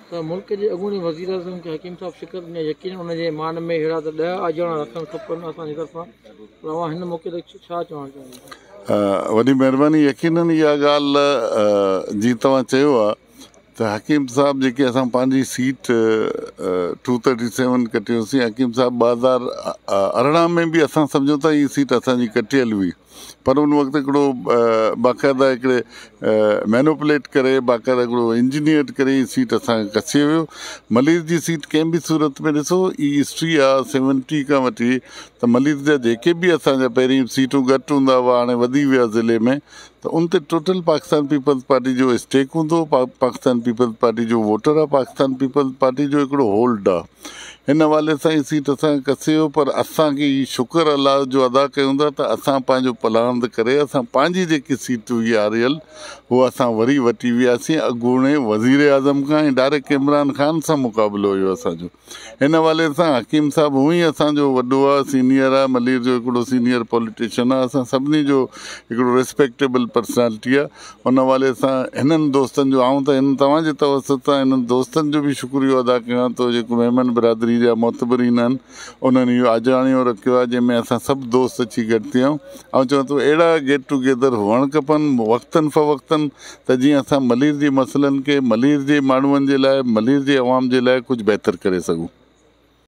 त मुल्क जे अॻूणे वज़ीर आज़म खे हकीम साहब शिकत ॾिनी, यकीन उनजे मान में अहिड़ा त 10 अजण रखणु खपनि असांजी तरफ़ां। तव्हां हिन मौक़े ते छा चवणु चाहींदा? वॾी महिरबानी। यकीनन इहा ॻाल्हि जी तव्हां चयो आहे त हकीम साहब जेके असां पंहिंजी सीट 237 कटियोसीं, हकीम साहब 2018 में बि असां सम्झो था हीअ सीट असांजी कटियल हुई, पर उन वक़्तु हिकिड़ो बाक़ाइदा हिकिड़े मैनुपुलेट करे बाक़ाइदा हिकिड़ो इंजीनियर करे हीअ सीट असांखे कसी वियो। मलीर जी सीट कंहिं बि सूरत में ॾिसो ई हिस्ट्री आहे 70 खां वठी त मलीर जा जेके बि असांजा पहिरीं सीटूं घटि हूंदा हुआ हाणे वधी विया ज़िले में, त उन ते टोटल पाकिस्तान पीपल्स पार्टी जो स्टेक हूंदो, पाकिस्तान पीपल्स पार्टी जो वोटर आहे, पाकिस्तान पीपल्स पार्टी जो हिकिड़ो होल्ड आहे। हिन हवाले सां ई सीट असांखे कसे वियो, पर असांखे ई शुक्र अलाह जो अदा कयूं था त असां पंहिंजो पलांद करे असां पंहिंजी जेकी सीट हुई आरियल उहा असां वरी वठी वियासीं अॻूणे वज़ीर आज़म खां, ऐं डायरेक्ट इमरान ख़ान सां मुक़ाबिलो हुयो असांजो। हिन हवाले सां हकीम साहिबु हूअं ई असांजो वॾो आहे, सीनियर आहे, मलीर जो हिकिड़ो सीनियर पॉलिटिशियन आहे, असां सभिनी जो हिकिड़ो रिस्पेक्टेबल पर्सनैलिटी आहे। उन हवाले सां हिननि दोस्तनि जो आऊं त तव्हांजे तवसत सां हिननि दोस्तनि जो बि शुक्रियो अदा कयां थो जेको मेमन बिरादरी जा मोतबरीन आहिनि, उन्हनि इहो आजराणियो रखियो आहे जंहिंमें असां सभु दोस्त अची गॾु थियूं। ऐं चवां थो अहिड़ा गेट टुगेदर हुअणु खपनि वक़्तनि फ़वक़्तनि, त जीअं असां मलीर जी मसइलनि खे मलीर जे माण्हुनि जे लाइ, मलीर जे अवाम जे लाइ कुझु बहितर करे सघूं।